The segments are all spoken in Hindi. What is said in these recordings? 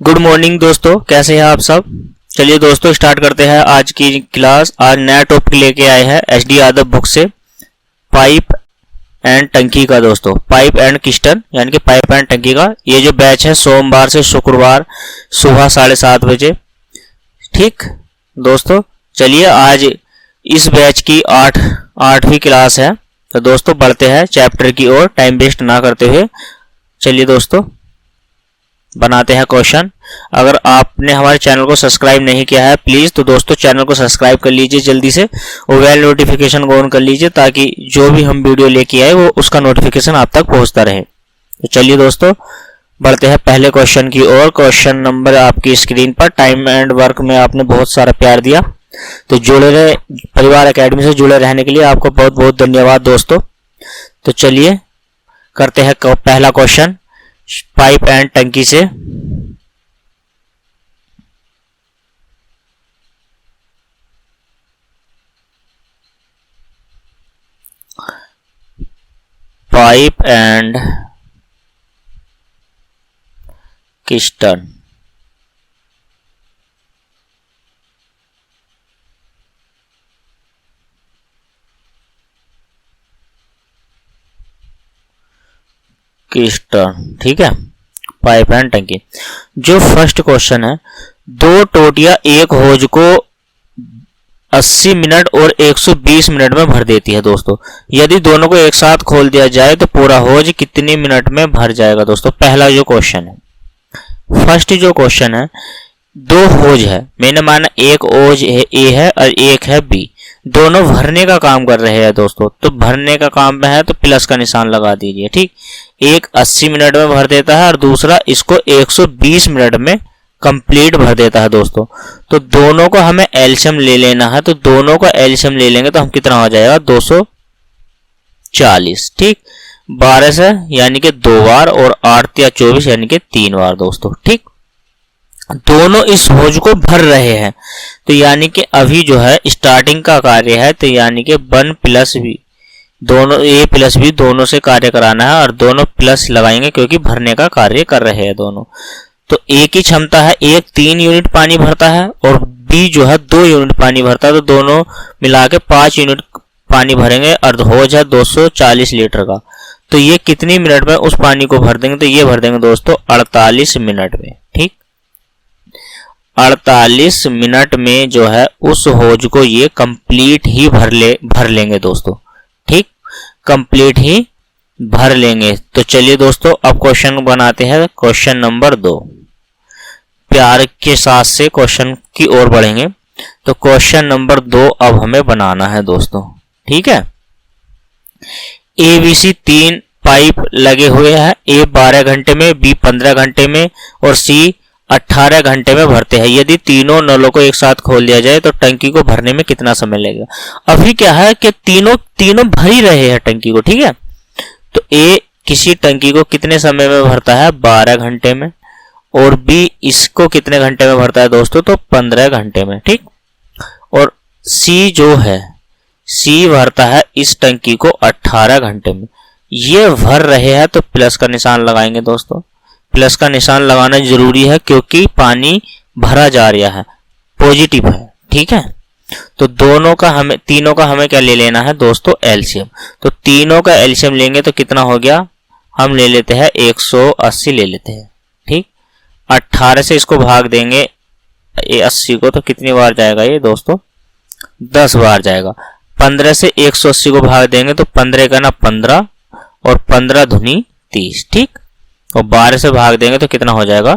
गुड मॉर्निंग दोस्तों, कैसे हैं आप सब। चलिए दोस्तों स्टार्ट करते हैं आज की क्लास। आज नया टॉपिक लेके आए हैं एचडी यादव बुक से, पाइप एंड टंकी का। दोस्तों पाइप एंड किस्टन यानी कि पाइप एंड टंकी का ये जो बैच है सोमवार से शुक्रवार सुबह 7:30 बजे। ठीक दोस्तों, चलिए आज इस बैच की आठवीं क्लास है। तो दोस्तों बढ़ते हैं चैप्टर की ओर, टाइम वेस्ट ना करते हुए। चलिए दोस्तों बनाते हैं क्वेश्चन। अगर आपने हमारे चैनल को सब्सक्राइब नहीं किया है प्लीज़ तो दोस्तों चैनल को सब्सक्राइब कर लीजिए जल्दी से, और बेल नोटिफिकेशन को ऑन कर लीजिए ताकि जो भी हम वीडियो लेके आए वो उसका नोटिफिकेशन आप तक पहुंचता रहे। तो चलिए दोस्तों बढ़ते हैं पहले क्वेश्चन की ओर। क्वेश्चन नंबर आपकी स्क्रीन पर। टाइम एंड वर्क में आपने बहुत सारा प्यार दिया, तो जुड़े रहे, परिवार एकेडमी से जुड़े रहने के लिए आपको बहुत बहुत धन्यवाद दोस्तों। तो चलिए करते हैं पहला क्वेश्चन पाइप एंड टंकी से। Pipe and किस्टन। किस्टन ठीक है, पाइप एंड टंकी। जो फर्स्ट क्वेश्चन है, दो टोटियां एक होज को 80 मिनट और 120 मिनट में भर देती है दोस्तों। यदि दोनों को एक साथ खोल दिया जाए तो पूरा होज कितने मिनट में भर जाएगा। दोस्तों पहला जो क्वेश्चन है, फर्स्ट जो क्वेश्चन है, दो होज है, मैंने माना एक होज है ए है और एक है बी, दोनों भरने का काम कर रहे हैं दोस्तों। तो भरने का काम में है तो प्लस का निशान लगा दीजिए। ठीक, एक 80 मिनट में भर देता है और दूसरा इसको 120 मिनट में कंप्लीट भर देता है दोस्तों। तो दोनों को हमें एलसीएम ले लेना है, तो दोनों का एलसीएम ले लेंगे तो हम कितना हो जाएगा 240। ठीक, 12 से यानी कि 2 बार और 8 या 24 यानी कि 3 बार दोस्तों। ठीक, दोनों इस होज को भर रहे हैं, तो यानी कि अभी जो है स्टार्टिंग का कार्य है, तो यानी कि 1 प्लस बी, दोनों ए प्लस बी दोनों से कार्य कराना है और दोनों प्लस लगाएंगे क्योंकि भरने का कार्य कर रहे हैं दोनों। तो ए की क्षमता है, एक 3 यूनिट पानी भरता है और बी जो है 2 यूनिट पानी भरता है, तो दोनों मिला के 5 यूनिट पानी भरेंगे और होज है 240 लीटर का। तो ये कितनी मिनट में उस पानी को भर देंगे, तो ये भर देंगे दोस्तों 48 मिनट में। ठीक, 48 मिनट में जो है उस होज को ये कंप्लीट ही भर लेंगे दोस्तों। ठीक, कंप्लीट ही भर लेंगे। तो चलिए दोस्तों अब क्वेश्चन बनाते हैं, क्वेश्चन नंबर 2। प्यार के साथ से क्वेश्चन की ओर बढ़ेंगे। तो क्वेश्चन नंबर 2 अब हमें बनाना है दोस्तों। ठीक है, ABC 3 पाइप लगे हुए हैं, ए 12 घंटे में, बी 15 घंटे में और सी 18 घंटे में भरते हैं। यदि तीनों नलों को एक साथ खोल दिया जाए तो टंकी को भरने में कितना समय लगेगा। अभी क्या है कि तीनों भर ही रहे हैं टंकी को। ठीक है, तो ए किसी टंकी को कितने समय में भरता है 12 घंटे में, और बी इसको कितने घंटे में भरता है दोस्तों, तो 15 घंटे में। ठीक, और सी जो है, सी भरता है इस टंकी को 18 घंटे में। ये भर रहे हैं तो प्लस का निशान लगाएंगे दोस्तों। प्लस का निशान लगाना जरूरी है क्योंकि पानी भरा जा रहा है, पॉजिटिव है। ठीक है, तो तीनों का हमें क्या ले लेना है दोस्तों, एलसीएम। तो तीनों का एलसीएम लेंगे तो कितना हो गया, हम ले लेते हैं 180 ले लेते हैं। ठीक, 18 से इसको भाग देंगे ये 80 को, तो कितनी बार जाएगा ये दोस्तों, 10 बार जाएगा। 15 से 180 को भाग देंगे तो 15 का ना 15 और 15 दूनी 30। ठीक, और 12 से भाग देंगे तो कितना हो जाएगा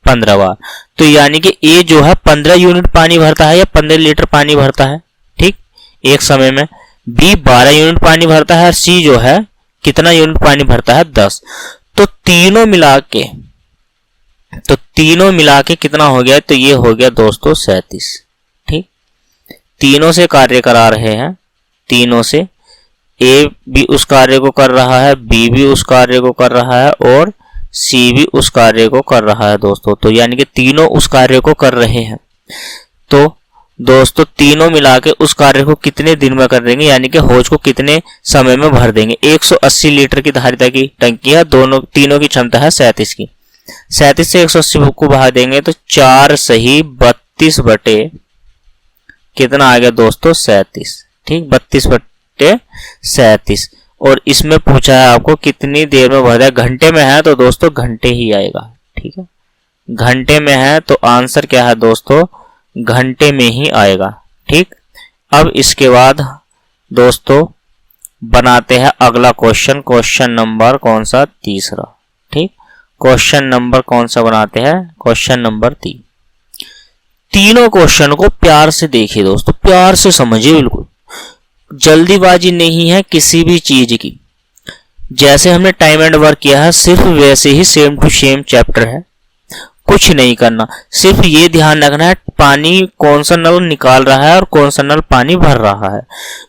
15 बार। तो यानी कि ए जो है 15 यूनिट पानी भरता है या 15 लीटर पानी भरता है। ठीक, एक समय में। बी 12 यूनिट पानी भरता है और सी जो है कितना यूनिट पानी भरता है 10। तो तीनों मिला के कितना हो गया, तो ये हो गया दोस्तों 37। ठीक, तीनों से कार्य करा रहे हैं, तीनों से ए भी उस कार्य को कर रहा है, बी भी उस कार्य को कर रहा है और सी भी उस कार्य को कर रहा है दोस्तों। तो यानी कि तीनों उस कार्य को कर रहे हैं। तो दोस्तों तीनों मिला के उस कार्य को कितने दिन में कर देंगे, यानी कि होज को कितने समय में भर देंगे। 180 लीटर की धारिता की टंकी है, तीनों की क्षमता है 37 की। 37 से 180 को भाग देंगे तो 4 सही 32 बटे कितना आ गया दोस्तों 37। ठीक, 32 बटे 37। और इसमें पूछा है आपको कितनी देर में भर है, घंटे में है तो दोस्तों घंटे ही आएगा। ठीक है, घंटे में है तो आंसर क्या है दोस्तों, घंटे में ही आएगा। ठीक, अब इसके बाद दोस्तों बनाते हैं अगला क्वेश्चन। क्वेश्चन नंबर कौन सा, तीसरा। ठीक, क्वेश्चन नंबर कौन सा बनाते हैं, क्वेश्चन नंबर 3। तीनों क्वेश्चन को प्यार से देखिए दोस्तों, प्यार से समझिए, बिल्कुल जल्दीबाजी नहीं है किसी भी चीज की। जैसे हमने टाइम एंड वर्क किया है सिर्फ वैसे ही सेम टू सेम चैप्टर है, कुछ नहीं करना। सिर्फ ये ध्यान रखना है पानी कौन सा नल निकाल रहा है और कौन सा नल पानी भर रहा है।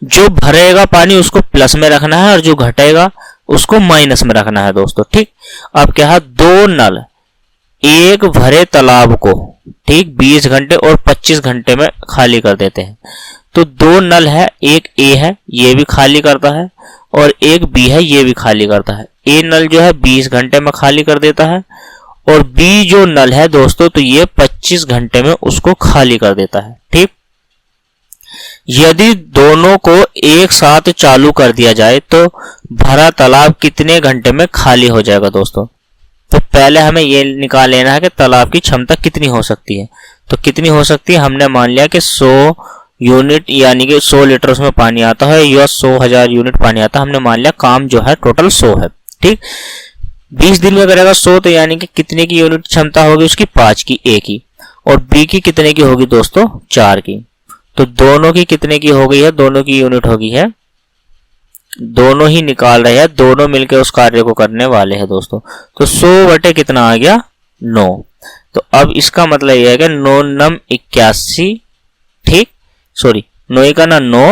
जो भरेगा पानी उसको प्लस में रखना है और जो घटेगा उसको माइनस में रखना है दोस्तों। ठीक, अब क्या है, दो नल एक भरे तालाब को ठीक 20 घंटे और 25 घंटे में खाली कर देते हैं। तो दो नल है, एक ए है ये भी खाली करता है और एक बी है ये भी खाली करता है। ए नल जो है 20 घंटे में खाली कर देता है और बी जो नल है दोस्तों तो ये 25 घंटे में उसको खाली कर देता है। ठीक, यदि दोनों को एक साथ चालू कर दिया जाए तो भरा तालाब कितने घंटे में खाली हो जाएगा दोस्तों। तो पहले हमें ये निकाल लेना है कि तालाब की क्षमता कितनी हो सकती है। तो कितनी हो सकती है, हमने मान लिया कि 100 यूनिट यानी कि 100 लीटर उसमें पानी आता है या 100,000 यूनिट पानी आता है। हमने मान लिया काम जो है टोटल 100 है। ठीक, 20 दिन में करेगा 100 तो यानी कि कितने की यूनिट क्षमता होगी उसकी, 5 की, ए की। और बी की कितने की होगी दोस्तों, 4 की। तो दोनों की कितने की हो गई है, दोनों की यूनिट होगी है, दोनों ही निकाल रहे हैं, दोनों मिलकर उस कार्य को करने वाले हैं दोस्तों। तो 100 बटे कितना आ गया, 9। तो अब इसका मतलब यह है कि 9 नम 81। ठीक, सॉरी 9 का ना 9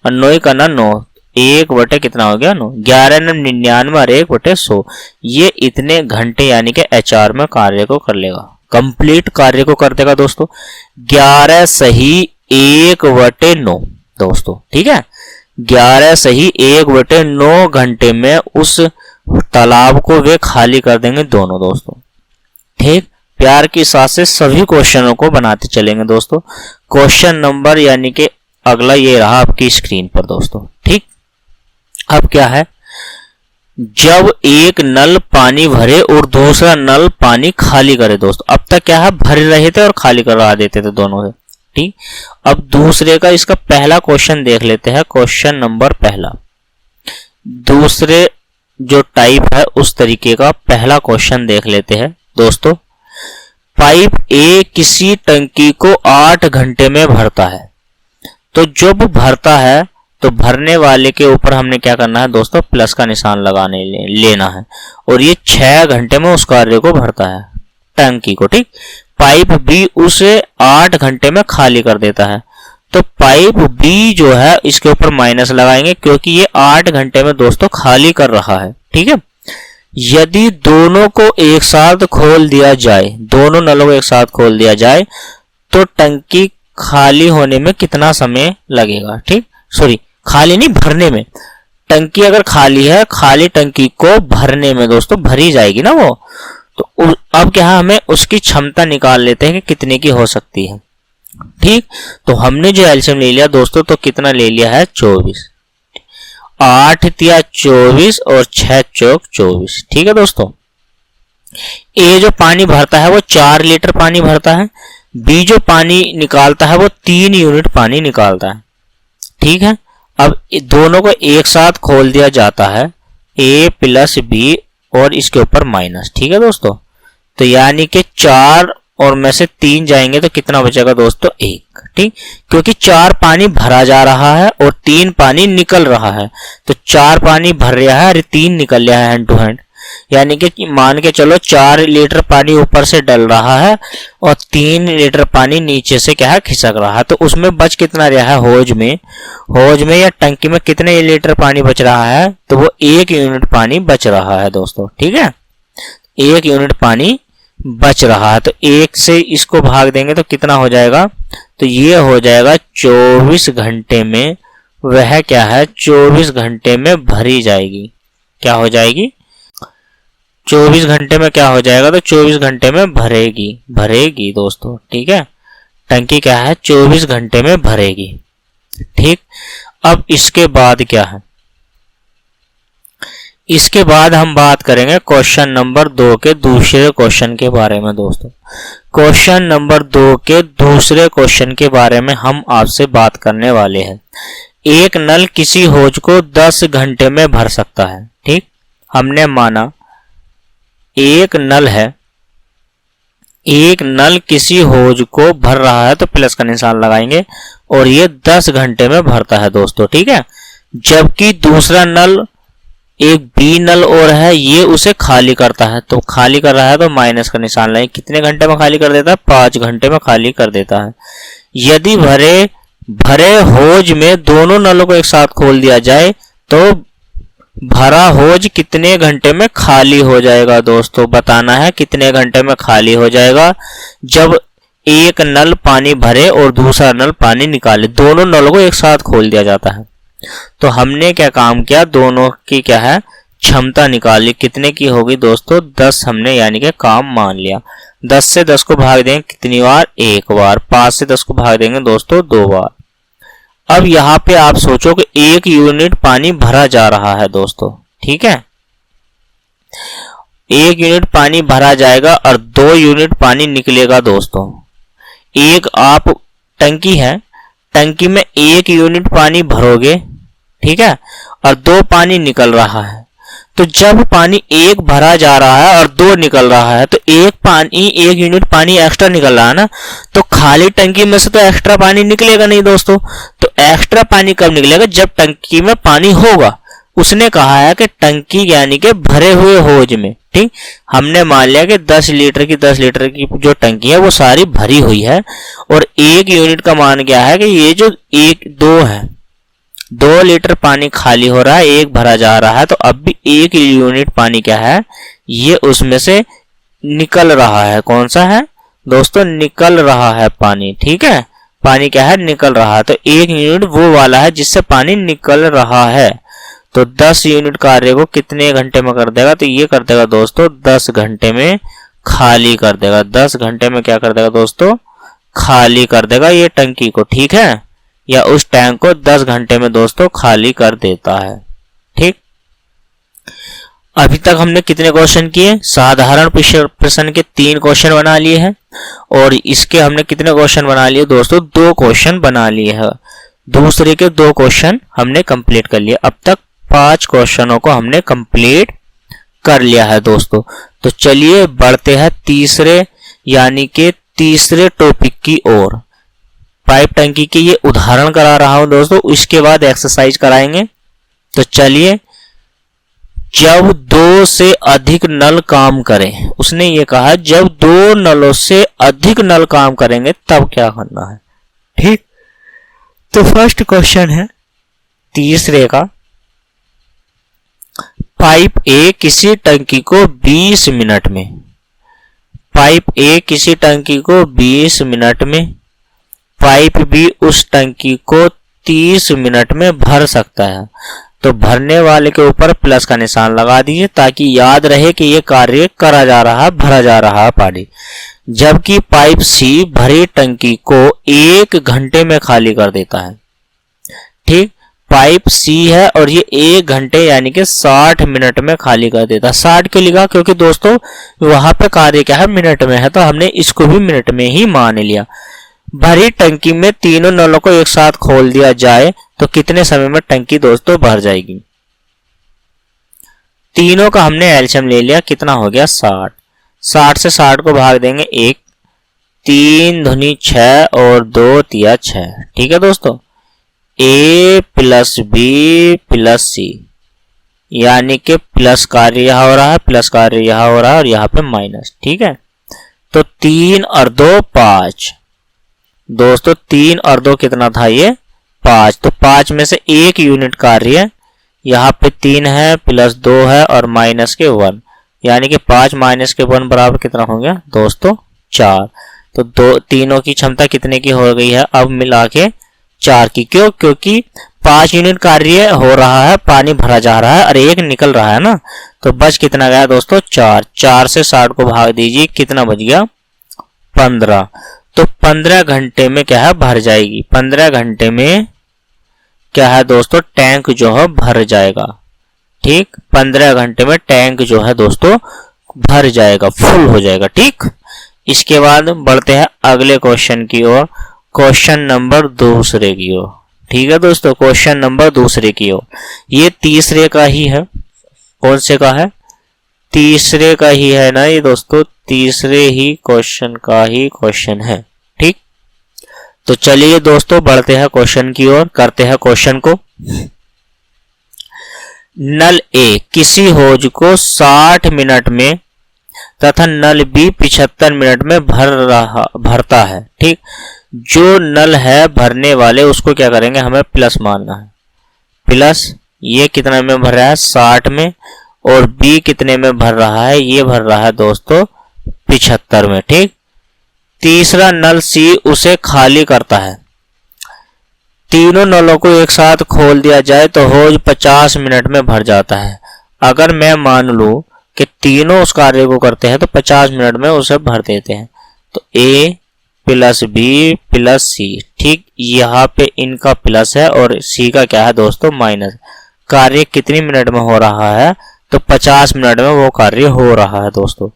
और 9 का ना 9, 1 बटे कितना हो गया 9। 11 नम 99 और 1 बटे 100, ये इतने घंटे यानी कि HR में कार्य को कर लेगा, कंप्लीट कार्य को कर देगा दोस्तों। 11 सही 1 बटे 9 दोस्तों। ठीक है, 11 सही 1 बटे 9 घंटे में उस तालाब को वे खाली कर देंगे दोनों दोस्तों। ठीक, प्यार के साथ से सभी क्वेश्चनों को बनाते चलेंगे दोस्तों। क्वेश्चन नंबर यानी कि अगला ये रहा आपकी स्क्रीन पर दोस्तों। ठीक, अब क्या है, जब एक नल पानी भरे और दूसरा नल पानी खाली करे दोस्तों। अब तक क्या है, भर रहे थे और खाली करवा देते थे दोनों से। ठीक, अब दूसरे का इसका पहला क्वेश्चन देख लेते हैं। क्वेश्चन नंबर पहला, दूसरे जो टाइप है उस तरीके का पहला क्वेश्चन देख लेते हैं दोस्तों। पाइप ए किसी टंकी को 8 घंटे में भरता है। तो जब भरता है तो भरने वाले के ऊपर हमने क्या करना है दोस्तों, प्लस का निशान लगाने लेना है और ये 6 घंटे में उस कार्य को भरता है टंकी को। ठीक, पाइप बी उसे 8 घंटे में खाली कर देता है। तो पाइप बी जो है इसके ऊपर माइनस लगाएंगे क्योंकि ये 8 घंटे में दोस्तों खाली कर रहा है। ठीक है, यदि दोनों को एक साथ खोल दिया जाए, दोनों नलों को एक साथ खोल दिया जाए तो टंकी खाली होने में कितना समय लगेगा। ठीक, सॉरी खाली नहीं, भरने में। टंकी अगर खाली है, खाली टंकी को भरने में दोस्तों भरी जाएगी ना वो। तो अब क्या है, हमें उसकी क्षमता निकाल लेते हैं कि कितने की हो सकती है। ठीक, तो हमने जो एलसीएम ले लिया दोस्तों तो कितना ले लिया है, 24। 8 तिया 24 और 6 चौक 24। ठीक है दोस्तों, ए जो पानी भरता है वो 4 लीटर पानी भरता है, बी जो पानी निकालता है वो 3 यूनिट पानी निकालता है। ठीक है, अब दोनों को एक साथ खोल दिया जाता है, ए प्लस बी और इसके ऊपर माइनस। ठीक है दोस्तों, तो यानी कि 4 और में से 3 जाएंगे तो कितना बचेगा दोस्तों, 1। ठीक, क्योंकि 4 पानी भरा जा रहा है और 3 पानी निकल रहा है। तो 4 पानी भर रहा है और 3 निकल रहा है हैंड टू हैंड, यानी कि मान के चलो 4 लीटर पानी ऊपर से डल रहा है और 3 लीटर पानी नीचे से क्या है, खिसक रहा है। तो उसमें बच कितना रहा है, होज में या टंकी में कितने लीटर पानी बच रहा है, तो वो 1 यूनिट पानी बच रहा है दोस्तों। ठीक है, 1 यूनिट पानी बच रहा है। तो 1 से इसको भाग देंगे तो कितना हो जाएगा, तो ये हो जाएगा 24 घंटे में। वह क्या है, 24 घंटे में भरी जाएगी। क्या हो जाएगी, 24 घंटे में क्या हो जाएगा, तो 24 घंटे में भरेगी दोस्तों। ठीक है, टंकी क्या है, 24 घंटे में भरेगी। ठीक, अब इसके बाद क्या है, इसके बाद हम बात करेंगे क्वेश्चन नंबर 2 के दूसरे क्वेश्चन के बारे में दोस्तों। क्वेश्चन नंबर 2 के दूसरे क्वेश्चन के बारे में हम आपसे बात करने वाले हैं। एक नल किसी हौज को 10 घंटे में भर सकता है। ठीक, हमने माना एक नल है, एक नल किसी हौज को भर रहा है तो प्लस का निशान लगाएंगे, और ये 10 घंटे में भरता है दोस्तों। ठीक है, जबकि दूसरा नल एक बी नल और है, ये उसे खाली करता है, तो खाली कर रहा है तो माइनस का निशान लगाएंगे। कितने घंटे में खाली कर देता है, 5 घंटे में खाली कर देता है। यदि भरे हौज में दोनों नलों को एक साथ खोल दिया जाए तो भरा हौज कितने घंटे में खाली हो जाएगा दोस्तों, बताना है कितने घंटे में खाली हो जाएगा जब एक नल पानी भरे और दूसरा नल पानी निकाले, दोनों नलों को एक साथ खोल दिया जाता है। तो हमने क्या काम किया, दोनों की क्या है क्षमता निकाली, कितने की होगी दोस्तों, 10 हमने यानी कि काम मान लिया। 10 से 10 को भाग देंगे कितनी बार, एक बार। 5 से 10 को भाग देंगे दोस्तों 2 बार। अब यहाँ पे आप सोचो कि 1 यूनिट पानी भरा जा रहा है दोस्तों। ठीक है, 1 यूनिट पानी भरा जाएगा और 2 यूनिट पानी निकलेगा दोस्तों। एक आप टंकी है, टंकी में 1 यूनिट पानी भरोगे, ठीक है, और 2 पानी निकल रहा है, तो जब पानी 1 भरा जा रहा है और 2 निकल रहा है तो 1 यूनिट पानी एक्स्ट्रा निकल रहा है ना, तो खाली टंकी में से तो एक्स्ट्रा पानी निकलेगा नहीं दोस्तों। तो एक्स्ट्रा पानी कब निकलेगा, जब टंकी में पानी होगा। उसने कहा है कि टंकी यानी कि भरे हुए हौज में। ठीक, हमने मान लिया कि 10 लीटर की जो टंकी है वो सारी भरी हुई है, और 1 यूनिट का मान क्या है कि ये जो 2 है, 2 लीटर पानी खाली हो रहा है, 1 भरा जा रहा है, तो अब भी 1 यूनिट पानी क्या है, ये उसमें से निकल रहा है। कौन सा है दोस्तों, निकल रहा है पानी। ठीक है, पानी क्या है, निकल रहा है। तो 1 यूनिट वो वाला है जिससे पानी निकल रहा है। तो 10 यूनिट कार्य को कितने घंटे में कर देगा, तो ये कर देगा दोस्तों 10 घंटे में खाली कर देगा। 10 घंटे में क्या कर देगा दोस्तों, खाली कर देगा ये टंकी को। ठीक है, या उस टैंक को 10 घंटे में दोस्तों खाली कर देता है। ठीक, अभी तक हमने कितने क्वेश्चन किए, साधारण प्रश्न के 3 क्वेश्चन बना लिए हैं, और इसके हमने कितने क्वेश्चन बना लिए दोस्तों, 2 क्वेश्चन बना लिए हैं। दूसरे के 2 क्वेश्चन हमने कंप्लीट कर लिए। अब तक 5 क्वेश्चनों को हमने कंप्लीट कर लिया है दोस्तों। तो चलिए बढ़ते हैं तीसरे यानी कि तीसरे टॉपिक की ओर। पाइप टंकी के ये उदाहरण करा रहा हूं दोस्तों, इसके बाद एक्सरसाइज कराएंगे। तो चलिए, जब 2 से अधिक नल काम करें, उसने ये कहा जब 2 नलों से अधिक नल काम करेंगे तब क्या करना है। ठीक, तो फर्स्ट क्वेश्चन है तीसरे का, पाइप ए किसी टंकी को 20 मिनट में, पाइप ए किसी टंकी को 20 मिनट में, पाइप बी उस टंकी को 30 मिनट में भर सकता है। तो भरने वाले के ऊपर प्लस का निशान लगा दीजिए ताकि याद रहे कि ये कार्य करा जा रहा है, भरा जा रहा है पानी। जबकि पाइप सी भरी टंकी को 1 घंटे में खाली कर देता है। ठीक, पाइप सी है और ये 1 घंटे यानी कि 60 मिनट में खाली कर देता है। 60 क्यों लिखा, क्योंकि दोस्तों वहां पे कार्य क्या है, मिनट में है, तो हमने इसको भी मिनट में ही मान लिया। भरी टंकी में तीनों नलों को एक साथ खोल दिया जाए तो कितने समय में टंकी दोस्तों भर जाएगी। तीनों का हमने एलसीएम ले लिया, कितना हो गया 60। 60 से 60 को भाग देंगे 1, 3 दूनी 6 और 2 तिया 6। ठीक है दोस्तों, ए प्लस बी प्लस सी, यानी कि प्लस कार्य यहां हो रहा है, प्लस कार्य यहां हो रहा है और यहां पे माइनस। ठीक है, तो 3 और 2 5 दोस्तों, 3 और 2 कितना था, ये 5। तो 5 में से 1 यूनिट कार्य यहाँ पे 3 है प्लस 2 है और माइनस के 1, यानी कि 5 माइनस के 1 बराबर कितना हो गया दोस्तों 4। तो तीनों की क्षमता कितने की हो गई है, अब मिला के 4 की। क्यों, क्योंकि 5 यूनिट कार्य हो रहा है, पानी भरा जा रहा है और 1 निकल रहा है ना, तो बच कितना गया दोस्तों 4। 4 से 60 को भाग दीजिए, कितना बच गया 15। तो 15 घंटे में क्या है भर जाएगी। 15 घंटे में क्या है दोस्तों टैंक जो है भर जाएगा। ठीक, 15 घंटे में टैंक जो है दोस्तों भर जाएगा, फुल हो जाएगा। ठीक, इसके बाद बढ़ते हैं अगले क्वेश्चन की ओर, क्वेश्चन नंबर दूसरे की ओर। ठीक है दोस्तों, क्वेश्चन नंबर दूसरे की ओर, ये तीसरे का ही है। कौन से का है? तीसरे का ही है ना ये दोस्तों, तीसरे ही क्वेश्चन का ही क्वेश्चन है। ठीक, तो चलिए दोस्तों बढ़ते हैं क्वेश्चन की ओर, करते हैं क्वेश्चन को। नल ए किसी हौज को 60 मिनट में तथा नल बी 75 मिनट में भरता है। ठीक, जो नल है भरने वाले उसको क्या करेंगे, हमें प्लस मानना है। प्लस ये कितने में भर रहा है 60 में, और बी कितने में भर रहा है, ये भर रहा है दोस्तों 75 में। ठीक, तीसरा नल सी उसे खाली करता है। तीनों नलों को एक साथ खोल दिया जाए तो हौज 50 मिनट में भर जाता है। अगर मैं मान लूं कि तीनों उस कार्य को करते हैं तो 50 मिनट में उसे भर देते हैं, तो ए प्लस बी प्लस सी। ठीक, यहाँ पे इनका प्लस है और सी का क्या है दोस्तों माइनस। कार्य कितनी मिनट में हो रहा है, तो 50 मिनट में वो कार्य हो रहा है दोस्तों।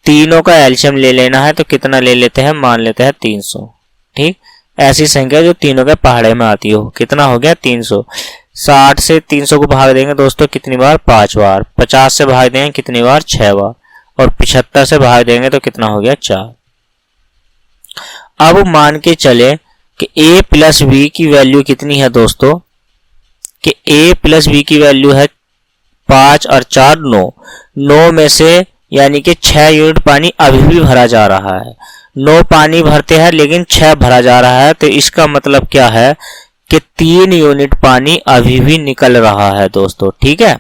तीनों का एलसीएम ले लेना है, तो कितना ले लेते हैं, मान लेते हैं 300। ठीक, ऐसी संख्या जो तीनों के पहाड़े में आती हो। कितना हो गया 300। 60 से 300 को भाग देंगे दोस्तों कितनी बार, 5 बार। 50 से भाग देंगे कितनी बार, 6 बार। और 75 से भाग देंगे तो कितना हो गया 4। अब मान के चले कि a प्लस बी की वैल्यू कितनी है दोस्तों, कि a प्लस बी की वैल्यू है 5 और 4 9। 9 में से यानी कि 6 यूनिट पानी अभी भी भरा जा रहा है। 9 पानी भरते हैं लेकिन 6 भरा जा रहा है, तो इसका मतलब क्या है कि 3 यूनिट पानी अभी भी निकल रहा है दोस्तों। ठीक है,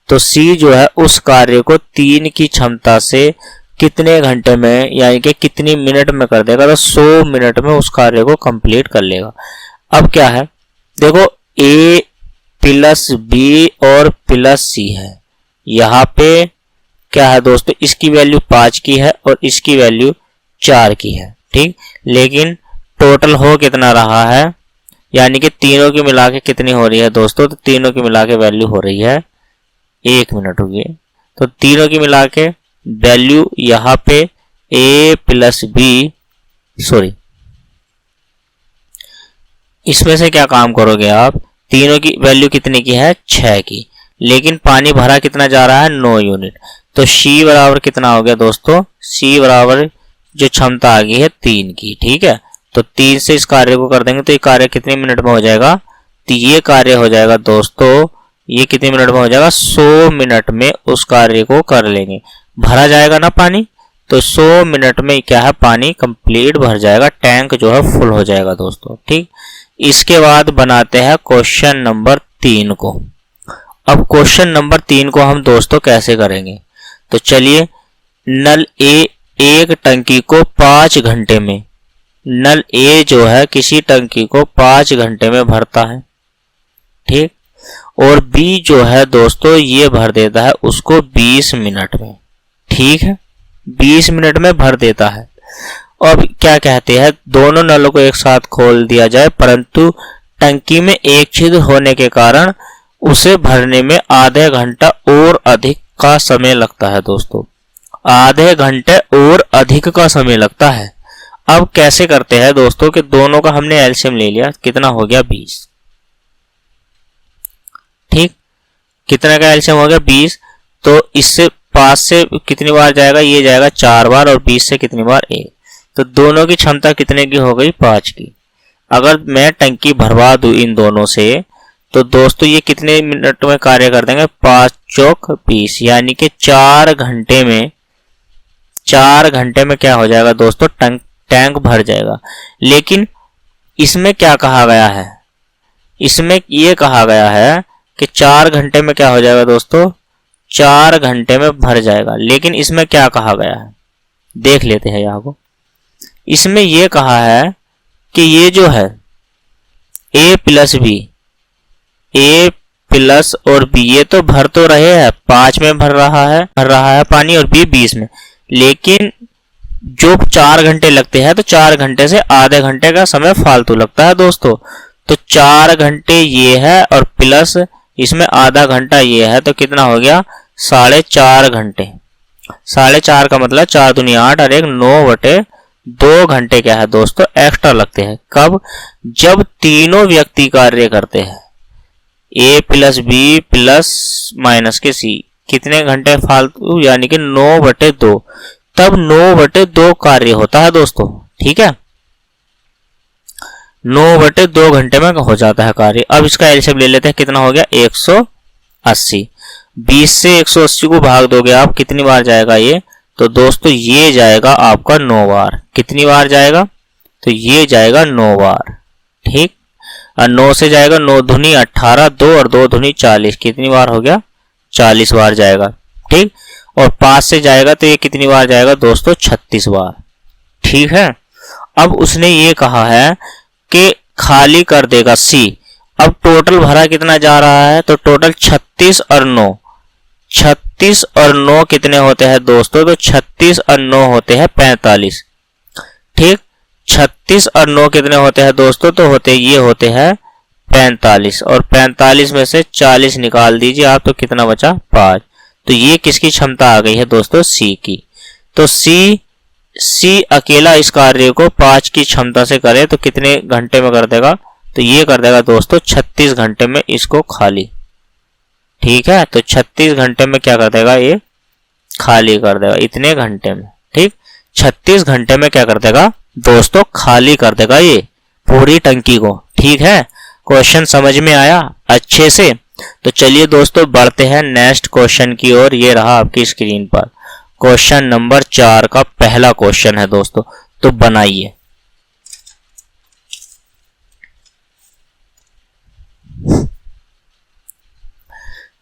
तो C जो है उस कार्य को 3 की क्षमता से कितने घंटे में यानी कि कितनी मिनट में कर देगा, तो 100 मिनट में उस कार्य को कंप्लीट कर लेगा। अब क्या है देखो, A प्लस बी और प्लस सी है। यहाँ पे क्या है दोस्तों, इसकी वैल्यू 5 की है और इसकी वैल्यू 4 की है। ठीक, लेकिन टोटल हो कितना रहा है, यानी कि तीनों की मिला के कितनी हो रही है दोस्तों, तो तीनों की मिला के वैल्यू हो रही है 1 मिनट हो गई। तो तीनों की मिला के वैल्यू यहाँ पे a प्लस बी, सॉरी इसमें से क्या काम करोगे आप, तीनों की वैल्यू कितने की है 6 की, लेकिन पानी भरा कितना जा रहा है 9 यूनिट। तो C बराबर कितना हो गया दोस्तों, C बराबर जो क्षमता आ गई है 3 की। ठीक है, तो 3 से इस कार्य को कर देंगे तो ये कार्य कितने मिनट में हो जाएगा, तो ये कार्य हो जाएगा दोस्तों, ये कितने मिनट में हो जाएगा 100 मिनट में उस कार्य को कर लेंगे। भरा जाएगा ना पानी, तो 100 मिनट में क्या है पानी कंप्लीट भर जाएगा, टैंक जो है फुल हो जाएगा दोस्तों। ठीक, इसके बाद बनाते हैं क्वेश्चन नंबर 3 को। अब क्वेश्चन नंबर 3 को हम दोस्तों कैसे करेंगे, तो चलिए, नल ए एक टंकी को 5 घंटे में, नल ए जो है किसी टंकी को 5 घंटे में भरता है। ठीक, और बी जो है दोस्तों ये भर देता है उसको 20 मिनट में। ठीक है, 20 मिनट में भर देता है। अब क्या कहते हैं, दोनों नलों को एक साथ खोल दिया जाए परंतु टंकी में एक छिद्र होने के कारण उसे भरने में आधे घंटा और अधिक का समय लगता है दोस्तों, आधे घंटे और अधिक का समय लगता है। अब कैसे करते हैं दोस्तों कि दोनों का हमने एलसीएम ले लिया, कितना हो गया 20। ठीक, कितना का एलसीएम हो गया 20, तो इससे 5 से कितनी बार जाएगा, ये जाएगा 4 बार, और 20 से कितनी बार 1, तो दोनों की क्षमता कितने की हो गई 5 की। अगर मैं टंकी भरवा दूं इन दोनों से, तो दोस्तों ये कितने मिनट में कार्य कर देंगे, 5 चौक 20, यानी कि 4 घंटे में, 4 घंटे में क्या हो जाएगा दोस्तों, टैंक भर जाएगा। लेकिन इसमें क्या कहा गया है, इसमें ये कहा गया है कि 4 घंटे में क्या हो जाएगा दोस्तों, 4 घंटे में भर जाएगा। लेकिन इसमें क्या कहा गया है देख लेते हैं यहाँ को। इसमें ये कहा है कि ये जो है a plus B A plus और बी, ये तो भर तो रहे हैं, 5 में भर रहा है पानी और बी 20 में, लेकिन जो 4 घंटे लगते हैं तो 4 घंटे से आधे घंटे का समय फालतू लगता है दोस्तों। तो 4 घंटे ये है और प्लस इसमें आधा घंटा ये है, तो कितना हो गया 4.5 घंटे। 4.5 का मतलब 4 दूनी 8 और 1 9/2 घंटे क्या है दोस्तों एक्स्ट्रा लगते हैं। कब? जब तीनों व्यक्ति कार्य करते हैं, ए प्लस बी प्लस माइनस के सी, कितने घंटे फालतू, यानी कि 9/2, तब 9/2 कार्य होता है दोस्तों। ठीक है, 9/2 घंटे में हो जाता है कार्य। अब इसका एलसीएम ले लेते हैं, कितना हो गया 180। 20 से 180 को भाग दोगे आप, कितनी बार जाएगा ये, तो दोस्तों ये जाएगा आपका 9 बार। कितनी बार जाएगा, तो ये जाएगा 9 बार। ठीक, और 9 से जाएगा 9 दूनी 18, 2 और 2 दूनी 40, कितनी बार हो गया 40 बार जाएगा। ठीक, और 5 से जाएगा तो ये कितनी बार जाएगा दोस्तों 36 बार। ठीक है, अब उसने ये कहा है कि खाली कर देगा सी। अब टोटल भरा कितना जा रहा है, तो टोटल 36 और 9, 36 और 9 कितने होते हैं दोस्तों, तो 36 और 9 होते हैं 45। ठीक, 36 और 9 कितने होते हैं दोस्तों, तो ये होते हैं 45, और 45 में से 40 निकाल दीजिए आप, तो कितना बचा 5। तो ये किसकी क्षमता आ गई है दोस्तों, सी की। तो सी अकेला इस कार्य को 5 की क्षमता से करे तो कितने घंटे में कर देगा, तो ये कर देगा दोस्तों 36 घंटे में इसको खाली। ठीक है, तो 36 घंटे में क्या कर देगा, ये खाली कर देगा इतने घंटे में। ठीक, 36 घंटे में क्या कर देगा दोस्तों, खाली कर देगा ये पूरी टंकी को। ठीक है, क्वेश्चन समझ में आया अच्छे से। तो चलिए दोस्तों बढ़ते हैं नेक्स्ट क्वेश्चन की ओर। ये रहा आपकी स्क्रीन पर क्वेश्चन नंबर 4 का पहला क्वेश्चन है दोस्तों, तो बनाइए।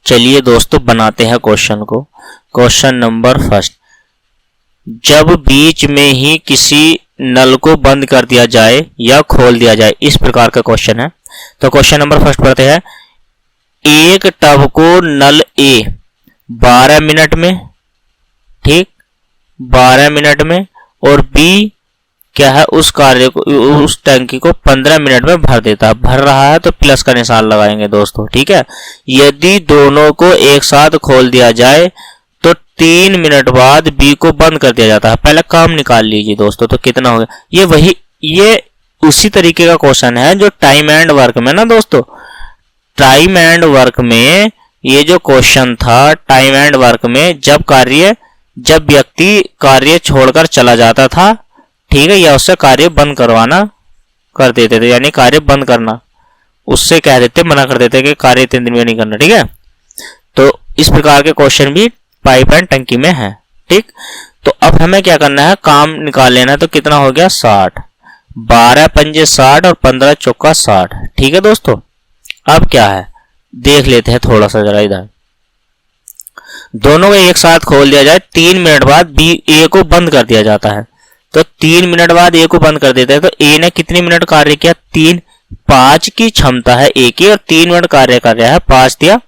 चलिए दोस्तों बनाते हैं क्वेश्चन को। क्वेश्चन नंबर फर्स्ट, जब बीच में ही किसी नल को बंद कर दिया जाए या खोल दिया जाए, इस प्रकार का क्वेश्चन है। तो क्वेश्चन नंबर फर्स्ट पढ़ते हैं, एक टब को नल ए 12 मिनट में, ठीक 12 मिनट में, और बी क्या है उस कार्य को, उस टंकी को 15 मिनट में भर देता है। भर रहा है तो प्लस का निशान लगाएंगे दोस्तों। ठीक है, यदि दोनों को एक साथ खोल दिया जाए तो 3 मिनट बाद बी को बंद कर दिया जाता है। पहले काम निकाल लीजिए दोस्तों, तो कितना हो गया, ये उसी तरीके का क्वेश्चन है जो टाइम एंड वर्क में ना दोस्तों, टाइम एंड वर्क में ये जो क्वेश्चन था, टाइम एंड वर्क में जब व्यक्ति कार्य छोड़कर चला जाता था, ठीक है, या उससे कार्य बंद करवाना कर देते थे, यानी कार्य बंद करना, उससे कह देते, मना कर देते कि कार्य 3 दिन में नहीं करना। ठीक है, तो इस प्रकार के क्वेश्चन भी पाइप एंड टंकी में है। ठीक, तो अब हमें क्या करना है, काम निकाल लेना है। तो कितना हो गया 60, 12 पंजे 60 और 15 चौका 60। ठीक है दोस्तों, अब क्या है देख लेते हैं थोड़ा सा जरा इधर। दोनों को एक साथ खोल दिया जाए, 3 मिनट बाद बी ए को बंद कर दिया जाता है। तो 3 मिनट बाद ए को बंद कर देते हैं, तो ए ने कितने मिनट कार्य किया, 3, 5 की क्षमता है ए की, और 3 मिनट कार्य कर रहा है, 5 दिया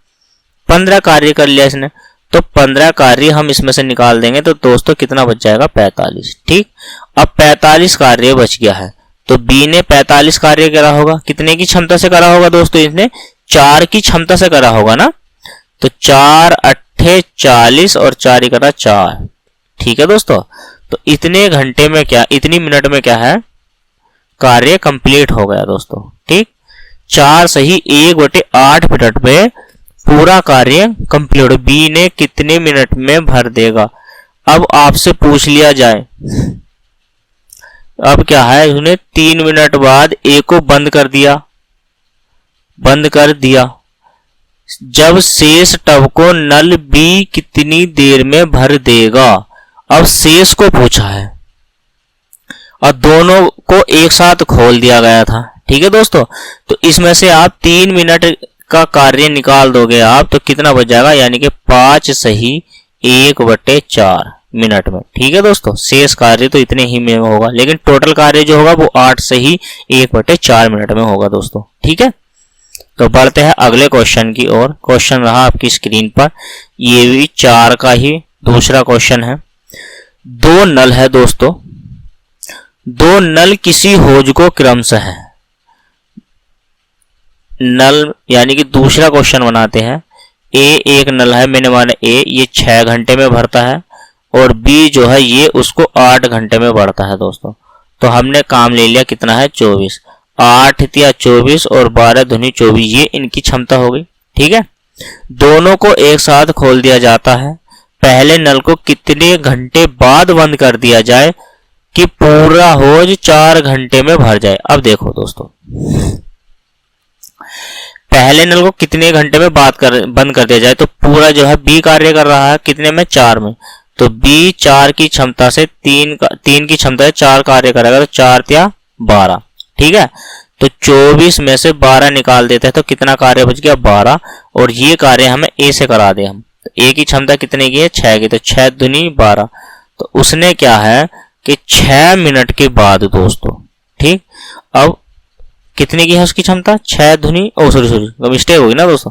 15 कार्य कर लिया इसने। तो 15 कार्य हम इसमें से निकाल देंगे, तो दोस्तों कितना बच जाएगा 45। ठीक, अब 45 कार्य बच गया है, तो बी ने 45 कार्य करा होगा, कितने की क्षमता से करा होगा दोस्तों, इसने 4 की क्षमता से करा होगा ना। तो 4 8 40 और 4 ही करा 4। ठीक है दोस्तों, तो इतने घंटे में क्या, इतनी मिनट में क्या है कार्य कंप्लीट हो गया दोस्तों। ठीक, 4 सही 1/8 मिनट में पूरा कार्य कंप्लीट। बी ने कितने मिनट में भर देगा। अब आपसे पूछ लिया जाए, अब क्या है, उसने 3 मिनट बाद ए को बंद कर दिया, जब शेष टब को नल बी कितनी देर में भर देगा। अब शेष को पूछा है और दोनों को एक साथ खोल दिया गया था। ठीक है दोस्तों, तो इसमें से आप 3 मिनट का कार्य निकाल दोगे आप, तो कितना बच जाएगा, यानी कि 5 सही 1/4 मिनट में। ठीक है दोस्तों, शेष कार्य तो इतने ही में होगा, लेकिन टोटल कार्य जो होगा वो 8 सही 1/4 मिनट में होगा दोस्तों। ठीक है, तो बढ़ते हैं अगले क्वेश्चन की ओर। क्वेश्चन रहा आपकी स्क्रीन पर, ये भी 4 का ही दूसरा क्वेश्चन है। 2 नल है दोस्तों, 2 नल किसी हौज को क्रमशः है। नल यानी कि दूसरा क्वेश्चन बनाते हैं। ए एक नल है, मैंने माना ए, ये 6 घंटे में भरता है और बी जो है ये उसको 8 घंटे में भरता है दोस्तों। तो हमने काम ले लिया कितना है 24, 8 या 24 और 12 दूनी 24, ये इनकी क्षमता हो गई। ठीक है, दोनों को एक साथ खोल दिया जाता है। पहले नल को कितने घंटे बाद बंद कर दिया जाए कि पूरा हौज 4 घंटे में भर जाए। अब देखो दोस्तों, पहले नल को कितने घंटे में बंद कर दिया जाए, तो पूरा जो है बी कार्य कर रहा है कितने में 4 में, तो बी 4 की क्षमता से 3 की क्षमता से 4 कार्य करेगा, तो 4 या 12। ठीक है, तो 24 में से 12 निकाल देते हैं तो कितना कार्य बच गया 12, और ये कार्य हमें ए से करा दे हम। तो ए की क्षमता कितने की है 6 की, तो 6 दूनी 12। तो उसने क्या है कि 6 मिनट के बाद दोस्तों, ठीक, अब कितने की है उसकी क्षमता 6 दूनी, सॉरी मिस्टेक होगी ना दोस्तों,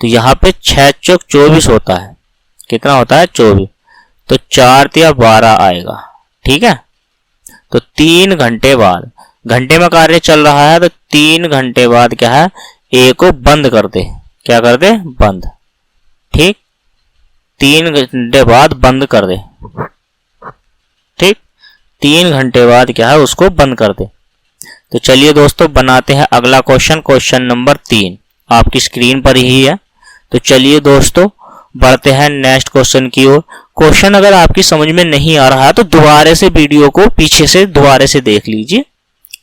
तो यहाँ पे 6 चौक 24 होता है, कितना होता है 24, तो 4 या 12 आएगा। ठीक है, तो 3 घंटे बाद, घंटे में कार्य चल रहा है, तो 3 घंटे बाद क्या है ए को बंद कर दे, क्या कर दे बंद। ठीक, 3 घंटे बाद बंद कर दे। ठीक, 3 घंटे बाद क्या है उसको बंद कर दे। तो चलिए दोस्तों बनाते हैं अगला क्वेश्चन, क्वेश्चन नंबर 3 आपकी स्क्रीन पर ही है। तो चलिए दोस्तों बढ़ते हैं नेक्स्ट क्वेश्चन की ओर। क्वेश्चन अगर आपकी समझ में नहीं आ रहा है तो दोबारा से वीडियो को पीछे से दोबारा से देख लीजिए।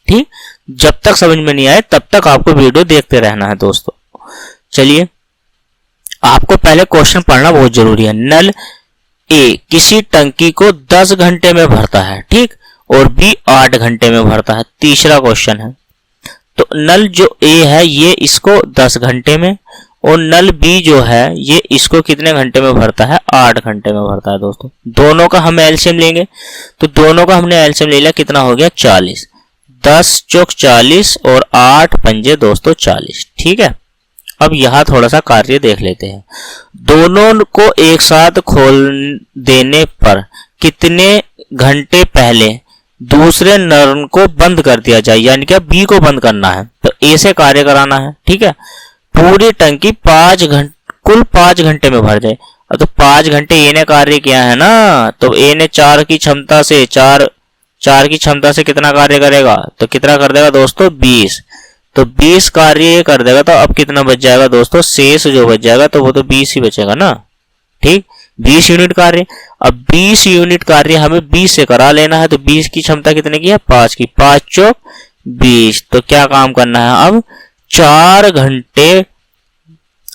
ठीक, जब तक समझ में नहीं आए तब तक आपको वीडियो देखते रहना है दोस्तों। चलिए, आपको पहले क्वेश्चन पढ़ना बहुत जरूरी है। नल ए किसी टंकी को 10 घंटे में भरता है, ठीक, और बी 8 घंटे में भरता है। तीसरा क्वेश्चन है, तो नल जो ए है ये इसको 10 घंटे में, और नल बी जो है ये इसको कितने घंटे में भरता है 8 घंटे में भरता है दोस्तों। दोनों का हम एलसीएम लेंगे, तो दोनों का हमने एलसीएम ले लिया, कितना हो गया 40, 10 चौक 40 और 8 पंजे दोस्तों 40। ठीक है, अब यहां थोड़ा सा कार्य देख लेते हैं। दोनों को एक साथ खोल देने पर कितने घंटे पहले दूसरे नल को बंद कर दिया जाए, यानी कि बी को बंद करना है, तो ए से कार्य कराना है। ठीक है, पूरी टंकी 5 घंटे, कुल 5 घंटे में भर जाए। तो 5 घंटे ए ने कार्य किया है ना, तो ए ने 4 की क्षमता से 4 की क्षमता से कितना कार्य करेगा, तो कितना कर देगा दोस्तों 20, तो 20 कार्य ये कर देगा। तो अब कितना बच जाएगा दोस्तों, शेष जो बच जाएगा तो वो तो 20 ही बचेगा ना। ठीक, 20 यूनिट कार्य। अब 20 यूनिट कार्य हमें 20 से करा लेना है, तो 20 की क्षमता कितने की है 5 की, 5 चौक 20। तो क्या काम करना है अब 4 घंटे।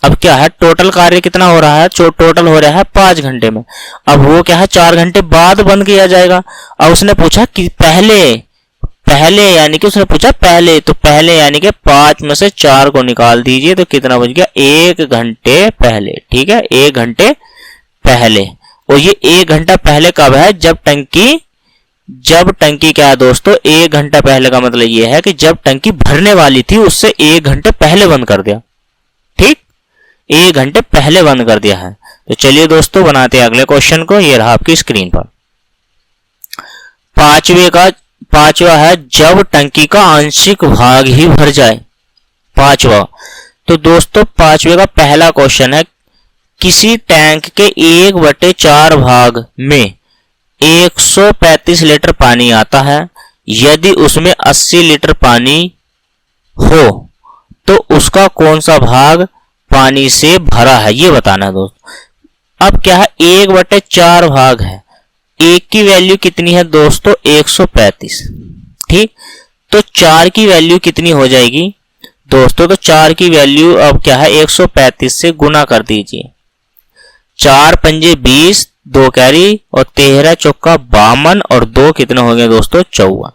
अब क्या है टोटल कार्य कितना हो रहा है, टोटल हो रहा है 5 घंटे में। अब वो क्या है 4 घंटे बाद बंद किया जाएगा। अब उसने पूछा कि पहले यानी कि उसने पूछा पहले, तो पहले यानी कि 5 में से 4 को निकाल दीजिए, तो कितना बच गया 1 घंटे पहले। ठीक है, 1 घंटे पहले। और ये 1 घंटा पहले कब है, जब टंकी क्या है दोस्तों 1 घंटा पहले का मतलब ये है कि जब टंकी भरने वाली थी उससे 1 घंटे पहले बंद कर दिया। ठीक, 1 घंटे पहले बंद कर दिया है। तो चलिए दोस्तों बनाते हैं अगले क्वेश्चन को, ये रहा आपकी स्क्रीन पर। पांचवा है जब टंकी का आंशिक भाग ही भर जाए। पांचवा, तो दोस्तों पांचवे का पहला क्वेश्चन है, किसी टैंक के 1/4 भाग में 135 लीटर पानी आता है, यदि उसमें 80 लीटर पानी हो तो उसका कौन सा भाग पानी से भरा है, ये बताना है दोस्तों। अब क्या है 1/4 भाग है, एक की वैल्यू कितनी है दोस्तों 135। ठीक, तो 4 की वैल्यू कितनी हो जाएगी दोस्तों, तो 4 की वैल्यू अब क्या है 135 से गुना कर दीजिए। 4 पंजे 20, 2 कैरी और 13 चौका 52 और 2 कितने हो गए दोस्तों 54।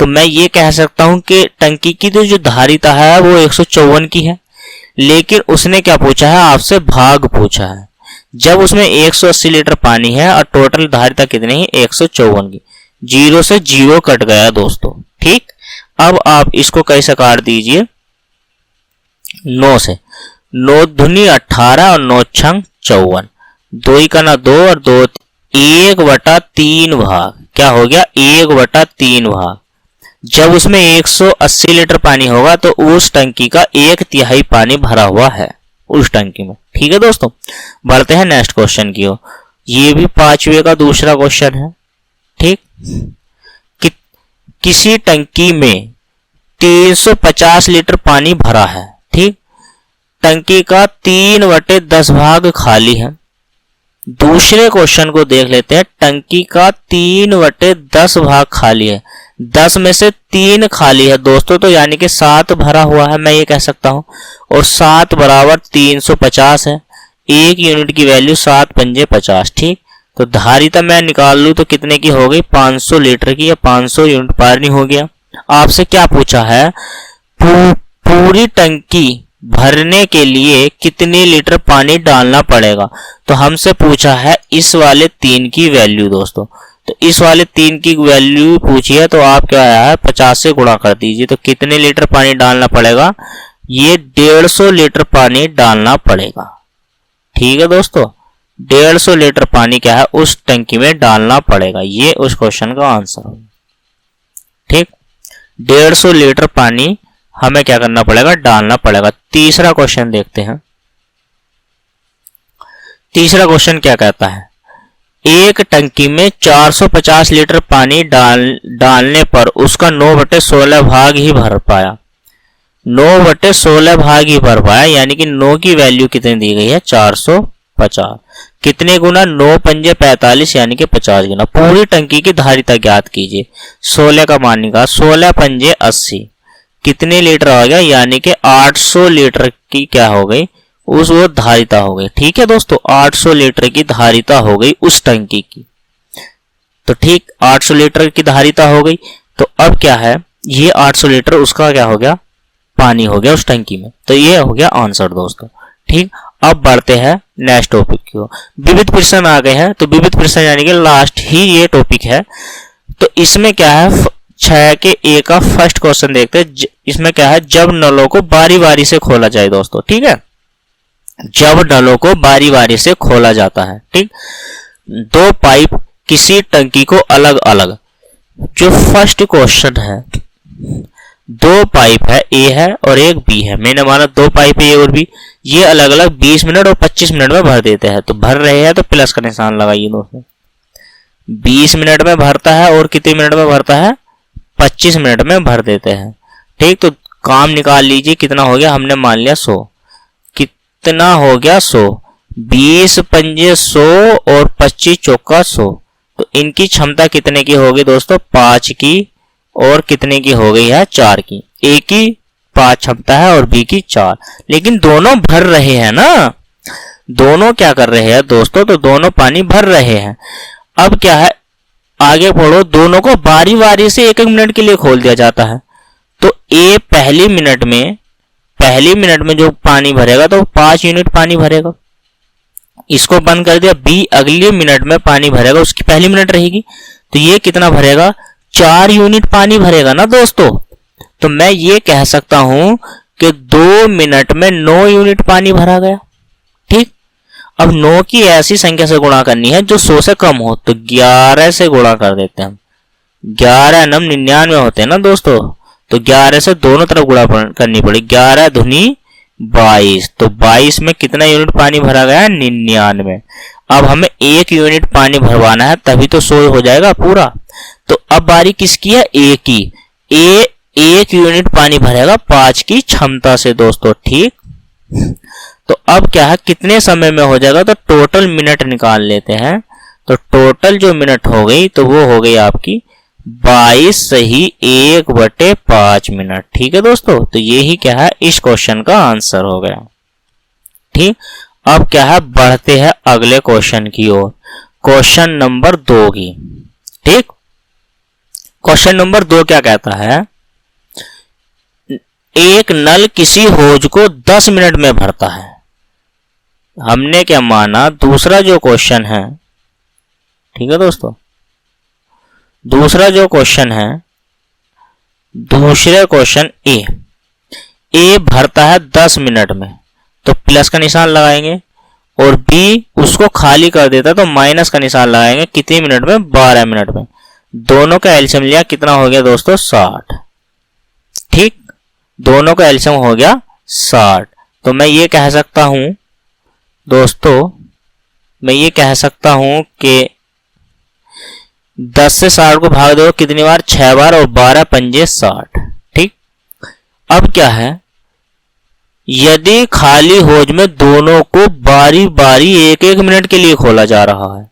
तो मैं ये कह सकता हूं कि टंकी की तो जो धारिता है वो 154 की है, लेकिन उसने क्या पूछा है आपसे भाग पूछा है। जब उसमें 180 लीटर पानी है और टोटल धारिता कितनी है 154 की, 0 से 0 कट गया दोस्तों। ठीक, अब आप इसको कैसे काट दीजिए, 9 से। 9 दूनी 18 और 9 छंग 54। 2 का ना 2 और 2 1/3 भाग। क्या हो गया? 1/3 भाग। जब उसमें 180 लीटर पानी होगा तो उस टंकी का 1/3 पानी भरा हुआ है उस टंकी में। ठीक है दोस्तों, बढ़ते हैं नेक्स्ट क्वेश्चन की ओर। ये भी 5वें का दूसरा क्वेश्चन है। ठीक, किसी टंकी में 350 लीटर पानी भरा है। ठीक, टंकी का 3/10 भाग खाली है। दूसरे क्वेश्चन को देख लेते हैं। टंकी का 3/10 भाग खाली है। 10 में से 3 खाली है दोस्तों, तो यानी कि 7 भरा हुआ है, मैं ये कह सकता हूं। और 7 बराबर 350 है। 1 यूनिट की वैल्यू 7 पंजे 50। ठीक, तो धारिता मैं निकाल लूं तो कितने की हो गई? 500 लीटर की, या 500 यूनिट पानी हो गया। आपसे क्या पूछा है? पूरी टंकी भरने के लिए कितने लीटर पानी डालना पड़ेगा। तो हमसे पूछा है इस वाले 3 की वैल्यू दोस्तों। तो इस वाले 3 की वैल्यू पूछी है, तो आप क्या है 50 से गुणा कर दीजिए। तो कितने लीटर पानी डालना पड़ेगा? ये 150 लीटर पानी डालना पड़ेगा। ठीक है दोस्तों, 150 लीटर पानी क्या है उस टंकी में डालना पड़ेगा। ये उस क्वेश्चन का आंसर होगा। ठीक, 150 लीटर पानी हमें क्या करना पड़ेगा? डालना पड़ेगा। तीसरा क्वेश्चन देखते हैं। तीसरा क्वेश्चन क्या कहता है? एक टंकी में 450 लीटर पानी डालने पर उसका 9/16 भाग ही भर पाया। 9/16 भाग ही भर पाया, यानी कि 9 की वैल्यू कितनी दी गई है? 450। कितने गुना? 9 पंजे 45, यानी कि 50 गुना। पूरी टंकी की धारिता ज्ञात कीजिए। 16 का मान निकाल। 16 पंजे 80। कितने लीटर आ गया? यानी कि 800 लीटर की क्या हो गई? उस वो धारिता हो गई। ठीक है दोस्तों, 800 लीटर की धारिता हो गई उस टंकी की। तो ठीक, 800 लीटर की धारिता हो गई। तो अब क्या है? ये 800 लीटर उसका क्या हो गया? पानी हो गया उस टंकी में। तो ये हो गया आंसर दोस्तों। ठीक, अब बढ़ते हैं नेक्स्ट टॉपिक की ओर। विविध प्रश्न आ गए हैं। तो विविध प्रश्न यानी कि लास्ट ही ये टॉपिक है। तो इसमें क्या है? 6 के ए का फर्स्ट क्वेश्चन देखते हैं। इसमें क्या है? जब नलों को बारी बारी से खोला जाए दोस्तों। ठीक है, जब नलों को बारी बारी से खोला जाता है। ठीक, 2 पाइप किसी टंकी को अलग अलग, जो फर्स्ट क्वेश्चन है, 2 पाइप है, ए है और एक बी है। मैंने माना 2 पाइप ए और बी, ये अलग अलग 20 मिनट और 25 मिनट में भर देते हैं। तो भर रहे हैं तो प्लस का निशान लगाइए दोस्तों। 20 मिनट में भरता है और कितने मिनट में भरता है? 25 मिनट में भर देते हैं। ठीक, तो काम निकाल लीजिए। कितना हो गया? हमने मान लिया 100। कितना हो गया? 100। 20 पंजे 100 और 25 चौका 100। तो इनकी क्षमता कितने की होगी दोस्तों? 5 की। और कितने की हो गई है? 4 की। ए की 5 क्षमता है और बी की 4। लेकिन दोनों भर रहे हैं ना, दोनों क्या कर रहे हैं दोस्तों? तो दोनों पानी भर रहे हैं। अब क्या है? आगे पढ़ो। दोनों को बारी बारी से 1-1 मिनट के लिए खोल दिया जाता है। तो ए पहली मिनट में जो पानी भरेगा तो 5 यूनिट पानी भरेगा। इसको बंद कर दिया। बी अगली मिनट में पानी भरेगा, उसकी पहली मिनट रहेगी। तो ये कितना भरेगा? 4 यूनिट पानी भरेगा ना दोस्तों। तो मैं ये कह सकता हूं कि 2 मिनट में 9 यूनिट पानी भरा गया। ठीक, अब 9 की ऐसी संख्या से गुणा करनी है जो 100 से कम हो। तो 11 से गुणा कर देते हैं हम। 11 9 99 होते हैं ना दोस्तों। तो 11 से दोनों तरफ गुणा करनी पड़ेगी। 11 दूनी 22। तो 22 में कितना यूनिट पानी भरा गया? 99। अब हमें 1 यूनिट पानी भरवाना है, तभी तो 100 हो जाएगा पूरा। तो अब बारी किसकी है? ए की। ए 1 यूनिट पानी भरेगा 5 की क्षमता से दोस्तों। ठीक, तो अब क्या है? कितने समय में हो जाएगा? तो टोटल मिनट निकाल लेते हैं। तो टोटल जो मिनट हो गई तो वो हो गई आपकी 22 सही 1/5 मिनट। ठीक है दोस्तों, तो ये ही क्या है? इस क्वेश्चन का आंसर हो गया। ठीक, अब क्या है? बढ़ते हैं अगले क्वेश्चन की ओर, क्वेश्चन नंबर 2 की। ठीक, क्वेश्चन नंबर 2 क्या कहता है? एक नल किसी हौज को 10 मिनट में भरता है। हमने क्या माना? दूसरा जो क्वेश्चन है, ठीक है दोस्तों, दूसरा जो क्वेश्चन है, दूसरे क्वेश्चन ए, ए भरता है 10 मिनट में तो प्लस का निशान लगाएंगे, और बी उसको खाली कर देता है तो माइनस का निशान लगाएंगे। कितने मिनट में? 12 मिनट में। दोनों का एलसीएम लिया, कितना हो गया दोस्तों? 60। ठीक, दोनों का एलसीएम हो गया 60। तो मैं ये कह सकता हूं दोस्तों, मैं ये कह सकता हूं कि 10 से 60 को भाग दो कितनी बार? 6 बार, और 12 पंजे 60। ठीक, अब क्या है, यदि खाली होज में दोनों को बारी बारी 1-1 मिनट के लिए खोला जा रहा है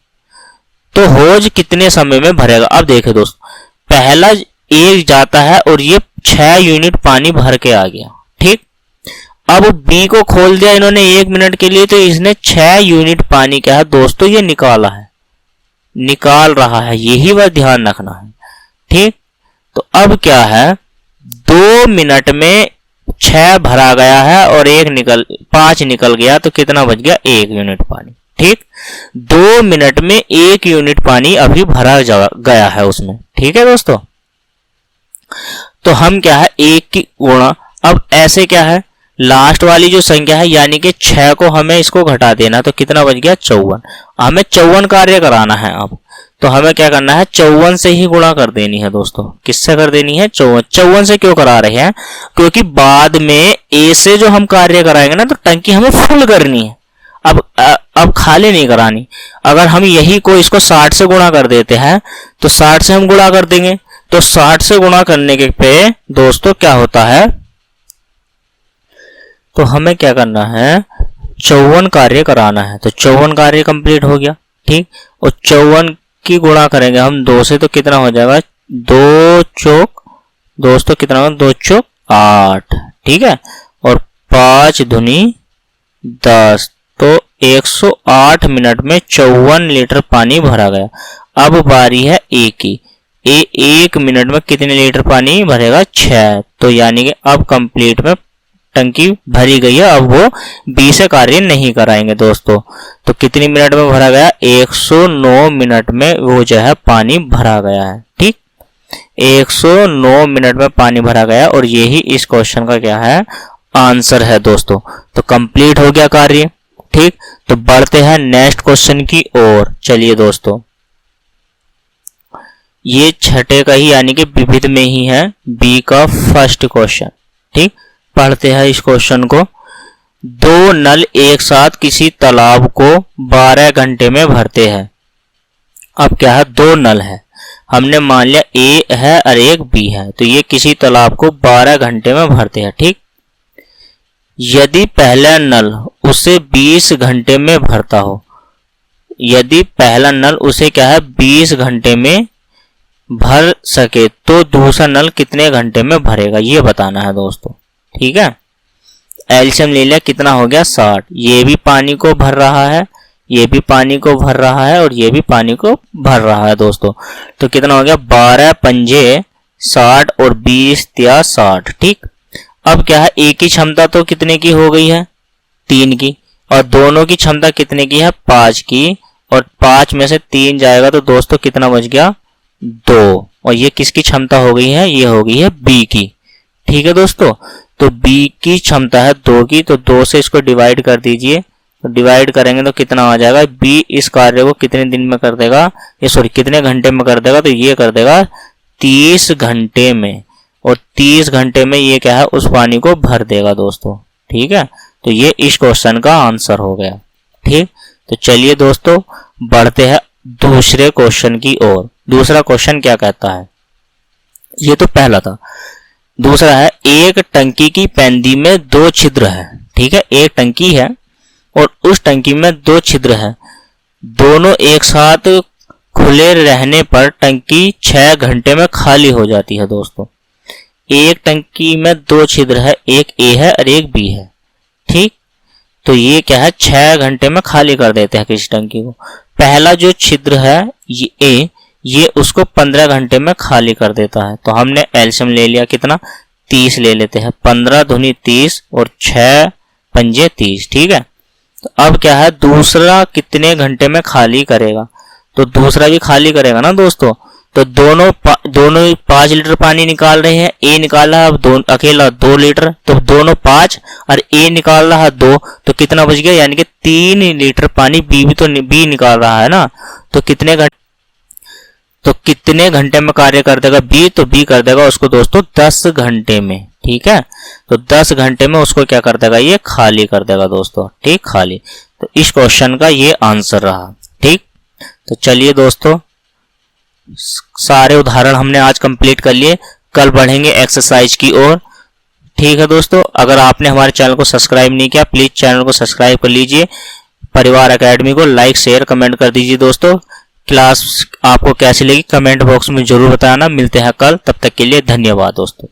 तो होज कितने समय में भरेगा? अब देखिए दोस्तों, पहला एक जाता है और ये 6 यूनिट पानी भर के आ गया। ठीक, अब बी को खोल दिया इन्होंने 1 मिनट के लिए तो इसने 6 यूनिट पानी क्या है दोस्तों ये निकाला है, निकाल रहा है, यही वह ध्यान रखना है। ठीक, तो अब क्या है, 2 मिनट में 6 भरा गया है और 5 निकल गया तो कितना बच गया? 1 यूनिट पानी। ठीक, 2 मिनट में 1 यूनिट पानी अभी भरा गया है उसमें। ठीक है दोस्तों, तो हम क्या है 1 की गुणा, अब ऐसे क्या है, लास्ट वाली जो संख्या है यानी कि 6 को हमें इसको घटा देना तो कितना बच गया? 54। हमें 54 कार्य कराना है। अब तो हमें क्या करना है? 54 से ही गुणा कर देनी है दोस्तों। किससे कर देनी है? 54 से। क्यों करा रहे हैं? क्योंकि बाद में ए से जो हम कार्य कराएंगे ना तो टंकी हमें फुल करनी है, अब खाली नहीं करानी। अगर हम यही को इसको 60 से गुणा कर देते हैं तो 60 से हम गुणा कर देंगे तो 60 से गुणा करने के पे दोस्तों क्या होता है, तो हमें क्या करना है? 54 कार्य कराना है। तो 54 कार्य कंप्लीट हो गया। ठीक, और 54 की गुणा करेंगे हम 2 से तो कितना हो जाएगा? 2 चौक दोस्तों कितना होगा? 2 चौक 8। ठीक है, और 5 दूनी 10 तो 108 मिनट में 54 लीटर पानी भरा गया। अब बारी है ए की। ए 1 मिनट में कितने लीटर पानी भरेगा? 6। तो यानी कि अब कंप्लीट में टंकी भरी गई है। अब वो बी से कार्य नहीं कराएंगे दोस्तों। तो कितनी मिनट में भरा गया? 109 मिनट में वो जो है पानी भरा गया है। ठीक, 109 मिनट में पानी भरा गया और यही इस क्वेश्चन का क्या है? आंसर है दोस्तों। तो कंप्लीट हो गया कार्य। ठीक, तो बढ़ते हैं नेक्स्ट क्वेश्चन की ओर। चलिए दोस्तों, ये छठे का ही यानी कि विविध में ही है, बी का फर्स्ट क्वेश्चन। ठीक, पढ़ते हैं इस क्वेश्चन को। 2 नल एक साथ किसी तालाब को 12 घंटे में भरते हैं। अब क्या है? 2 नल है, हमने मान लिया ए है और एक बी है, तो ये किसी तालाब को 12 घंटे में भरते हैं। ठीक, यदि पहला नल उसे 20 घंटे में भरता हो, यदि पहला नल उसे क्या है 20 घंटे में भर सके तो दूसरा नल कितने घंटे में भरेगा ये बताना है दोस्तों। ठीक है, एलसीएम ले लिया, कितना हो गया? 60। ये भी पानी को भर रहा है, ये भी पानी को भर रहा है और ये भी पानी को भर रहा है दोस्तों। तो कितना हो गया? 12 पंजे 60 और 20 तिया 60। ठीक, अब क्या है? एक की क्षमता तो कितने की हो गई है? 3 की, और दोनों की क्षमता कितने की है? 5 की, और 5 में से 3 जाएगा तो दोस्तों कितना बच गया? 2। और ये किसकी क्षमता हो गई है? ये हो गई है बी की। ठीक है दोस्तों, तो बी की क्षमता है 2 की, तो 2 से इसको डिवाइड कर दीजिए। तो डिवाइड करेंगे तो कितना आ जाएगा? बी इस कार्य को कितने दिन में कर देगा? ये सॉरी कितने घंटे में कर देगा? तो ये कर देगा 30 घंटे में, और 30 घंटे में ये क्या है? उस पानी को भर देगा दोस्तों। ठीक है, तो ये इस क्वेश्चन का आंसर हो गया। ठीक, तो चलिए दोस्तों बढ़ते हैं दूसरे क्वेश्चन की ओर। दूसरा क्वेश्चन क्या कहता है? ये तो पहला था। दूसरा है, एक टंकी की पैंदी में 2 छिद्र है। ठीक है, एक टंकी है और उस टंकी में 2 छिद्र है। दोनों एक साथ खुले रहने पर टंकी 6 घंटे में खाली हो जाती है दोस्तों। एक टंकी में 2 छिद्र है, एक ए है और एक बी है। ठीक, तो ये क्या है? 6 घंटे में खाली कर देते हैं किसी टंकी को। पहला जो छिद्र है ये ए, ये उसको 15 घंटे में खाली कर देता है। तो हमने एलसीएम ले लिया, कितना? 30 ले लेते हैं। 15 दूनी 30 और 6 पंजे 30। ठीक है, तो अब क्या है? दूसरा कितने घंटे में खाली करेगा? तो दूसरा भी खाली करेगा ना दोस्तों, तो दोनों 5 लीटर पानी निकाल रहे हैं। ए निकाला है अब अकेला 2 लीटर, तो दोनों 5 और ए निकाल रहा है 2, तो कितना बच गया, यानी कि 3 लीटर पानी बी निकाल रहा है ना। तो कितने घंटे में कार्य कर देगा बी, तो बी कर देगा उसको दोस्तों 10 घंटे में। ठीक है, तो 10 घंटे में उसको क्या कर देगा, ये खाली कर देगा दोस्तों। ठीक, खाली। तो इस क्वेश्चन का ये आंसर रहा। ठीक, तो चलिए दोस्तों, सारे उदाहरण हमने आज कंप्लीट कर लिए। कल बढ़ेंगे एक्सरसाइज की ओर। ठीक है दोस्तों, अगर आपने हमारे चैनल को सब्सक्राइब नहीं किया, प्लीज चैनल को सब्सक्राइब कर लीजिए। परिवार एकेडमी को लाइक शेयर कमेंट कर दीजिए दोस्तों। क्लास आपको कैसी लगी कमेंट बॉक्स में जरूर बताना। मिलते हैं कल, तब तक के लिए धन्यवाद दोस्तों।